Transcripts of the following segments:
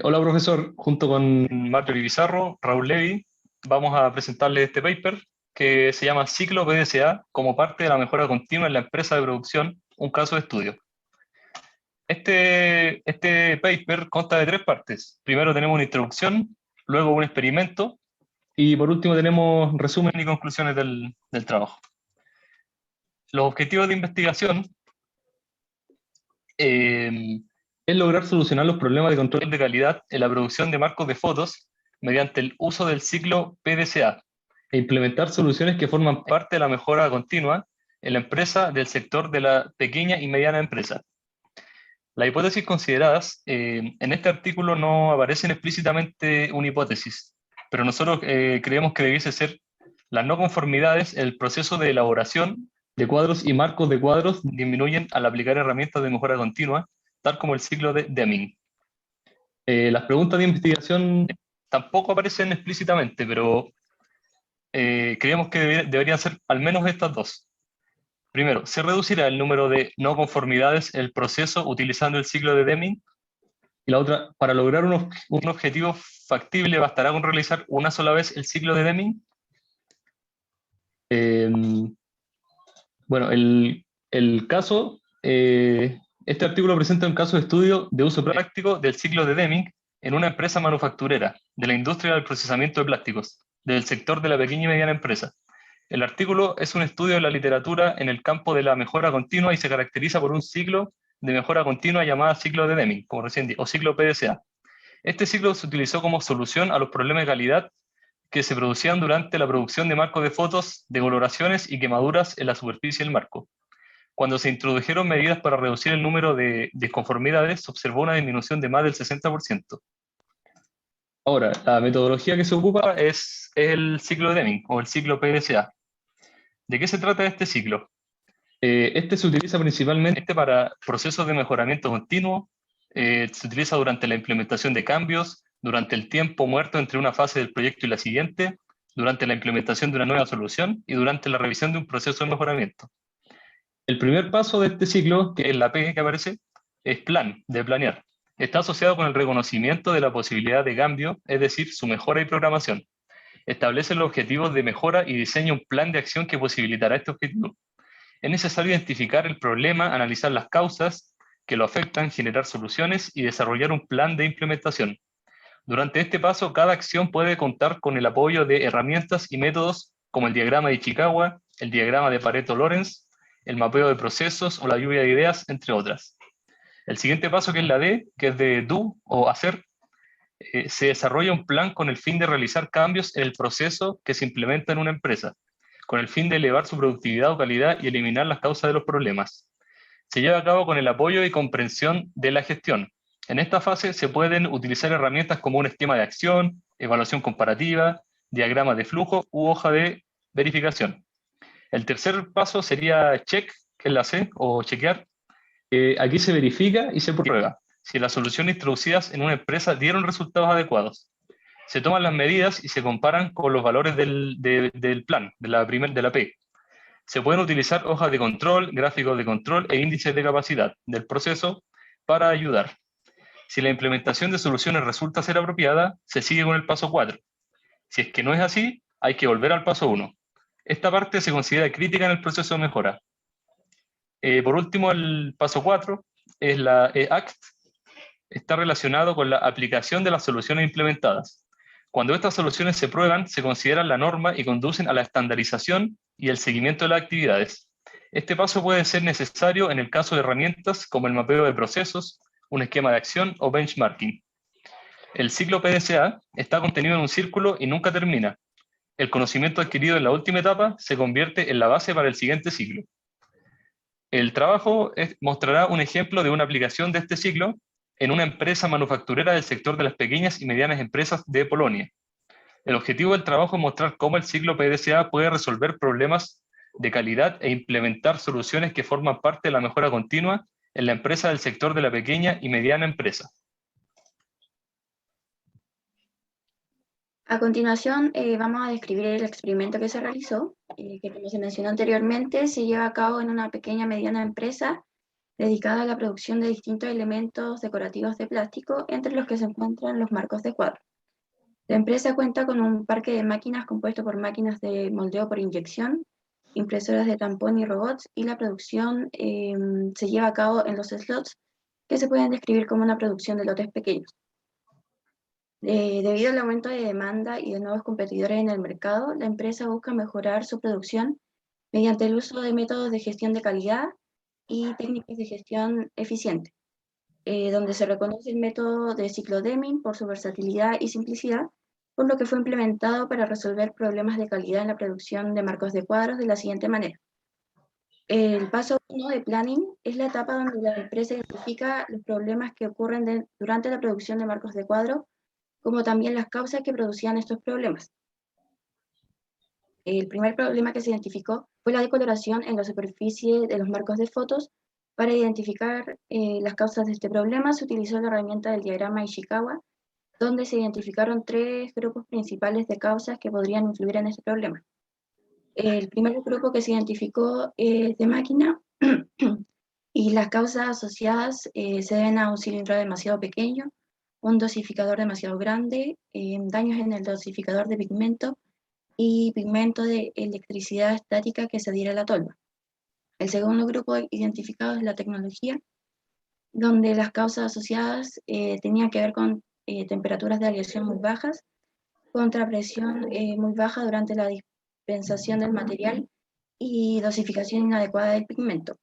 Hola profesor, junto con Marjorie Bizarro, Raúl Levy, vamos a presentarle este paper que se llama Ciclo PDCA como parte de la mejora continua en la empresa de producción, un caso de estudio. Este paper consta de tres partes. Primero tenemos una introducción, luego un experimento y por último tenemos resumen y conclusiones del trabajo. Los objetivos de investigación es lograr solucionar los problemas de control de calidad en la producción de marcos de fotos mediante el uso del ciclo PDCA e implementar soluciones que forman parte de la mejora continua en la empresa del sector de la pequeña y mediana empresa. Las hipótesis consideradas en este artículo no aparecen explícitamente una hipótesis, pero nosotros creemos que debiese ser las no conformidades en el proceso de elaboración de cuadros y marcos de cuadros disminuyen al aplicar herramientas de mejora continua, tal como el ciclo de Deming. Las preguntas de investigación tampoco aparecen explícitamente, pero creemos que deberían ser al menos estas dos. Primero, ¿se reducirá el número de no conformidades en el proceso utilizando el ciclo de Deming? Y la otra, para lograr un objetivo factible, ¿bastará con realizar una sola vez el ciclo de Deming? Bueno, el caso, este artículo presenta un caso de estudio de uso práctico del ciclo de Deming en una empresa manufacturera de la industria del procesamiento de plásticos, del sector de la pequeña y mediana empresa. El artículo es un estudio de la literatura en el campo de la mejora continua y se caracteriza por un ciclo de mejora continua llamada ciclo de Deming, como recién dije, o ciclo PDCA. Este ciclo se utilizó como solución a los problemas de calidad que se producían durante la producción de marcos de fotos, decoloraciones y quemaduras en la superficie del marco. Cuando se introdujeron medidas para reducir el número de disconformidades, se observó una disminución de más del 60%. Ahora, la metodología que se ocupa es el ciclo de Deming o el ciclo PDCA. ¿De qué se trata este ciclo? Este se utiliza principalmente para procesos de mejoramiento continuo, se utiliza durante la implementación de cambios, durante el tiempo muerto entre una fase del proyecto y la siguiente, durante la implementación de una nueva solución y durante la revisión de un proceso de mejoramiento. El primer paso de este ciclo, que es la P que aparece, es plan, de planear. Está asociado con el reconocimiento de la posibilidad de cambio, es decir, su mejora y programación. Establece los objetivos de mejora y diseña un plan de acción que posibilitará este objetivo. Es necesario identificar el problema, analizar las causas que lo afectan, generar soluciones y desarrollar un plan de implementación. Durante este paso, cada acción puede contar con el apoyo de herramientas y métodos como el diagrama de Ichikawa, el diagrama de Pareto-Lorenz, el mapeo de procesos o la lluvia de ideas, entre otras. El siguiente paso, que es la D, que es de do o hacer, se desarrolla un plan con el fin de realizar cambios en el proceso que se implementa en una empresa, con el fin de elevar su productividad o calidad y eliminar las causas de los problemas. Se lleva a cabo con el apoyo y comprensión de la gestión. En esta fase se pueden utilizar herramientas como un esquema de acción, evaluación comparativa, diagrama de flujo u hoja de verificación. El tercer paso sería check, que es la C, o chequear. Aquí se verifica y se prueba si las soluciones introducidas en una empresa dieron resultados adecuados. Se toman las medidas y se comparan con los valores del plan, de la P. Se pueden utilizar hojas de control, gráficos de control e índices de capacidad del proceso para ayudar. Si la implementación de soluciones resulta ser apropiada, se sigue con el paso 4. Si es que no es así, hay que volver al paso 1. Esta parte se considera crítica en el proceso de mejora. Por último, el paso 4 es la ACT. Está relacionado con la aplicación de las soluciones implementadas. Cuando estas soluciones se prueban, se consideran la norma y conducen a la estandarización y el seguimiento de las actividades. Este paso puede ser necesario en el caso de herramientas como el mapeo de procesos, un esquema de acción o benchmarking. El ciclo PDCA está contenido en un círculo y nunca termina. El conocimiento adquirido en la última etapa se convierte en la base para el siguiente ciclo. El trabajo mostrará un ejemplo de una aplicación de este ciclo en una empresa manufacturera del sector de las pequeñas y medianas empresas de Polonia. El objetivo del trabajo es mostrar cómo el ciclo PDCA puede resolver problemas de calidad e implementar soluciones que forman parte de la mejora continua en la empresa del sector de la pequeña y mediana empresa. A continuación, vamos a describir el experimento que se realizó, que como se mencionó anteriormente, se lleva a cabo en una pequeña mediana empresa dedicada a la producción de distintos elementos decorativos de plástico, entre los que se encuentran los marcos de cuadro. La empresa cuenta con un parque de máquinas compuesto por máquinas de moldeo por inyección, impresoras de tampón y robots, y la producción se lleva a cabo en los slots, que se pueden describir como una producción de lotes pequeños. Debido al aumento de demanda y de nuevos competidores en el mercado, la empresa busca mejorar su producción mediante el uso de métodos de gestión de calidad y técnicas de gestión eficiente, donde se reconoce el método de ciclo Deming por su versatilidad y simplicidad, por lo que fue implementado para resolver problemas de calidad en la producción de marcos de cuadros de la siguiente manera. El paso 1 de planning es la etapa donde la empresa identifica los problemas que ocurren durante la producción de marcos de cuadro, como también las causas que producían estos problemas. El primer problema que se identificó fue la decoloración en la superficie de los marcos de fotos. Para identificar las causas de este problema se utilizó la herramienta del diagrama Ishikawa, donde se identificaron 3 grupos principales de causas que podrían influir en este problema. El primer grupo que se identificó es de máquina y las causas asociadas se deben a un cilindro demasiado pequeño, un dosificador demasiado grande, daños en el dosificador de pigmento y pigmento de electricidad estática que se adhiere a la tolva. El segundo grupo identificado es la tecnología, donde las causas asociadas tenían que ver con temperaturas de aleación muy bajas, contrapresión muy baja durante la dispensación del material y dosificación inadecuada del pigmento.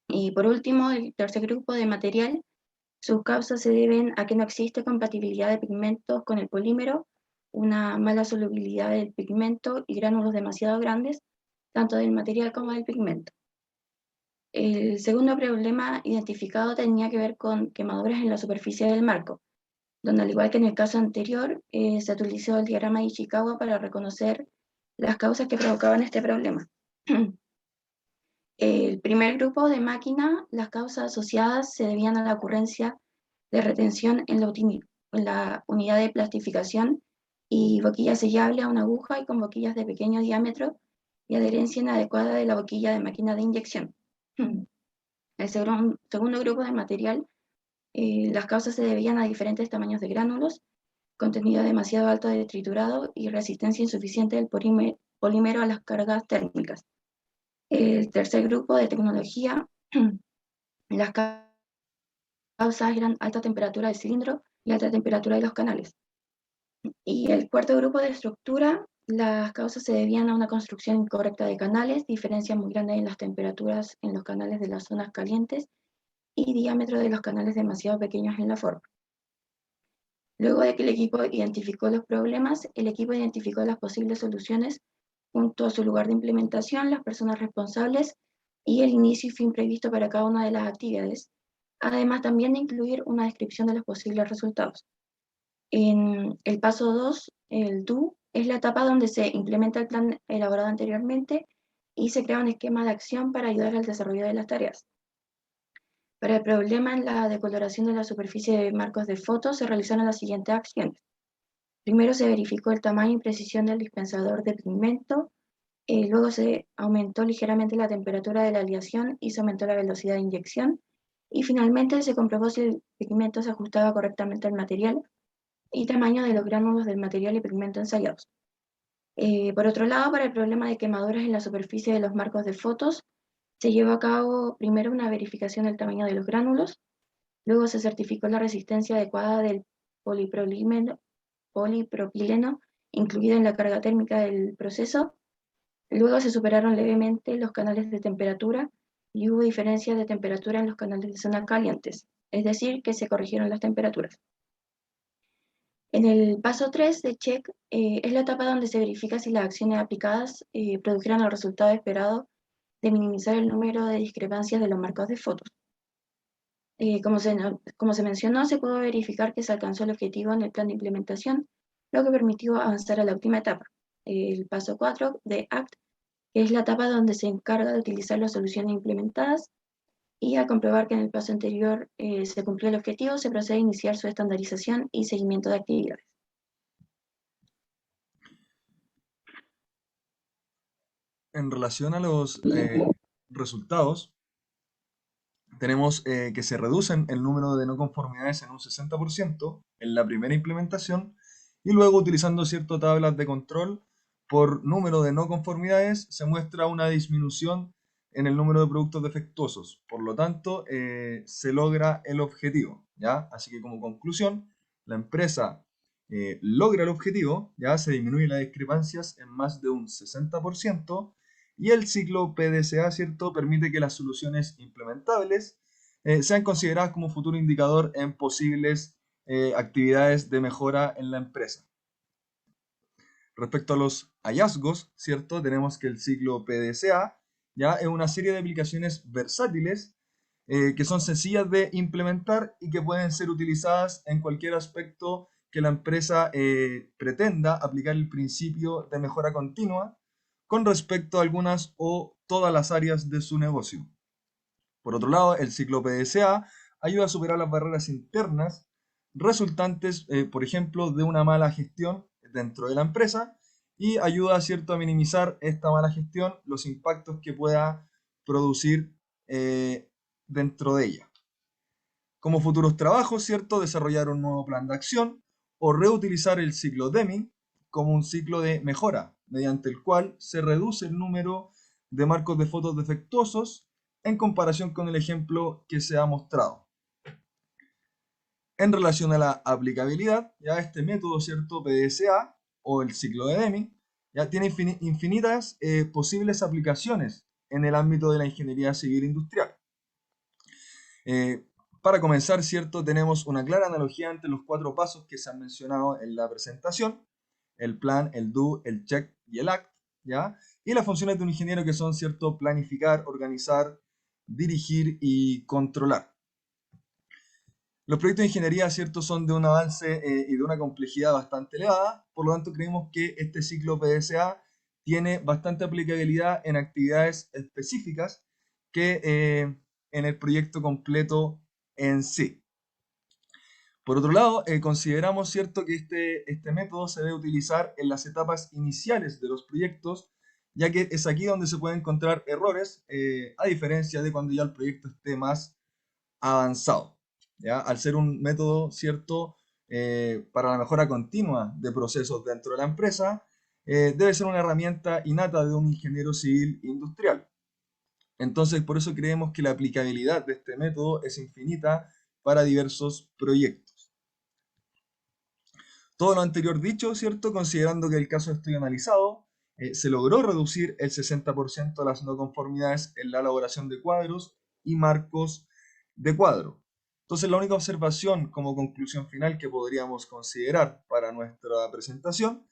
Y por último, el tercer grupo de material, sus causas se deben a que no existe compatibilidad de pigmentos con el polímero, una mala solubilidad del pigmento y gránulos demasiado grandes, tanto del material como del pigmento. El segundo problema identificado tenía que ver con quemaduras en la superficie del marco, donde al igual que en el caso anterior, se utilizó el diagrama de Ishikawa para reconocer las causas que provocaban este problema. El primer grupo de máquina, las causas asociadas se debían a la ocurrencia de retención en la unidad de plastificación y boquilla sellable a una aguja y con boquillas de pequeño diámetro y adherencia inadecuada de la boquilla de máquina de inyección. El segundo grupo de material, las causas se debían a diferentes tamaños de gránulos, contenido demasiado alto de triturado y resistencia insuficiente del polímero a las cargas térmicas. El tercer grupo de tecnología, las causas eran alta temperatura del cilindro y alta temperatura de los canales. Y el cuarto grupo de estructura, las causas se debían a una construcción incorrecta de canales, diferencias muy grandes en las temperaturas en los canales de las zonas calientes y diámetro de los canales demasiado pequeños en la forma. Luego de que el equipo identificó los problemas, el equipo identificó las posibles soluciones junto a su lugar de implementación, las personas responsables y el inicio y fin previsto para cada una de las actividades, además también de incluir una descripción de los posibles resultados. En el paso 2, el DO, es la etapa donde se implementa el plan elaborado anteriormente y se crea un esquema de acción para ayudar al desarrollo de las tareas. Para el problema en la decoloración de la superficie de marcos de fotos se realizaron las siguientes acciones. Primero se verificó el tamaño y precisión del dispensador de pigmento, luego se aumentó ligeramente la temperatura de la aleación y se aumentó la velocidad de inyección, y finalmente se comprobó si el pigmento se ajustaba correctamente al material y tamaño de los gránulos del material y pigmento ensayados. Por otro lado, para el problema de quemaduras en la superficie de los marcos de fotos, se llevó a cabo primero una verificación del tamaño de los gránulos, luego se certificó la resistencia adecuada del polipropileno incluido en la carga térmica del proceso, luego se superaron levemente los canales de temperatura y hubo diferencias de temperatura en los canales de zona calientes, es decir, que se corrigieron las temperaturas. En el paso 3 de check es la etapa donde se verifica si las acciones aplicadas produjeron el resultado esperado de minimizar el número de discrepancias de los marcos de fotos. Como se mencionó, se pudo verificar que se alcanzó el objetivo en el plan de implementación, lo que permitió avanzar a la última etapa, el paso 4 de ACT, que es la etapa donde se encarga de utilizar las soluciones implementadas y al comprobar que en el paso anterior se cumplió el objetivo, se procede a iniciar su estandarización y seguimiento de actividades. En relación a los resultados, tenemos que se reducen el número de no conformidades en un 60% en la primera implementación y luego utilizando ciertas tablas de control por número de no conformidades se muestra una disminución en el número de productos defectuosos. Por lo tanto, se logra el objetivo, ¿ya? Así que como conclusión, la empresa logra el objetivo, ya se disminuyen las discrepancias en más de un 60% y el ciclo PDCA, ¿cierto?, permite que las soluciones implementables sean consideradas como futuro indicador en posibles actividades de mejora en la empresa. Respecto a los hallazgos, ¿cierto? Tenemos que el ciclo PDCA ya es una serie de aplicaciones versátiles que son sencillas de implementar y que pueden ser utilizadas en cualquier aspecto que la empresa pretenda aplicar el principio de mejora continua con respecto a algunas o todas las áreas de su negocio. Por otro lado, el ciclo PDCA ayuda a superar las barreras internas resultantes, por ejemplo, de una mala gestión dentro de la empresa y ayuda, ¿cierto?, a minimizar esta mala gestión, los impactos que pueda producir dentro de ella. Como futuros trabajos, ¿cierto?, desarrollar un nuevo plan de acción o reutilizar el ciclo Deming como un ciclo de mejora, mediante el cual se reduce el número de marcos de fotos defectuosos en comparación con el ejemplo que se ha mostrado. En relación a la aplicabilidad, ya este método, ¿cierto?, PDCA o el ciclo de Deming, ya tiene infinitas posibles aplicaciones en el ámbito de la ingeniería civil industrial. Para comenzar, ¿cierto?, tenemos una clara analogía entre los 4 pasos que se han mencionado en la presentación, el plan, el do, el check y el act, ¿ya? Y las funciones de un ingeniero que son, ¿cierto?, planificar, organizar, dirigir y controlar. Los proyectos de ingeniería, ¿cierto?, son de un avance y de una complejidad bastante elevada, por lo tanto creemos que este ciclo PDCA tiene bastante aplicabilidad en actividades específicas que en el proyecto completo en sí. Por otro lado, consideramos, ¿cierto?, que este método se debe utilizar en las etapas iniciales de los proyectos, ya que es aquí donde se pueden encontrar errores, a diferencia de cuando ya el proyecto esté más avanzado, ¿ya? Al ser un método, ¿cierto?, para la mejora continua de procesos dentro de la empresa, debe ser una herramienta innata de un ingeniero civil industrial. Entonces, por eso creemos que la aplicabilidad de este método es infinita para diversos proyectos. Todo lo anterior dicho, ¿cierto?, considerando que el caso de estudio analizado se logró reducir el 60% de las no conformidades en la elaboración de cuadros y marcos de cuadro. Entonces, la única observación como conclusión final que podríamos considerar para nuestra presentación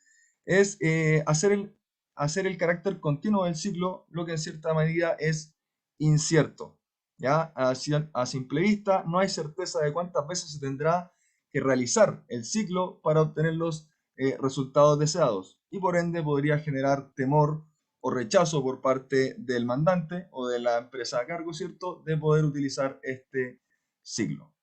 es hacer el carácter continuo del ciclo, lo que en cierta medida es incierto. ¿Ya? A simple vista, no hay certeza de cuántas veces se tendrá que realizar el ciclo para obtener los resultados deseados y por ende podría generar temor o rechazo por parte del mandante o de la empresa a cargo, ¿cierto?, de poder utilizar este ciclo.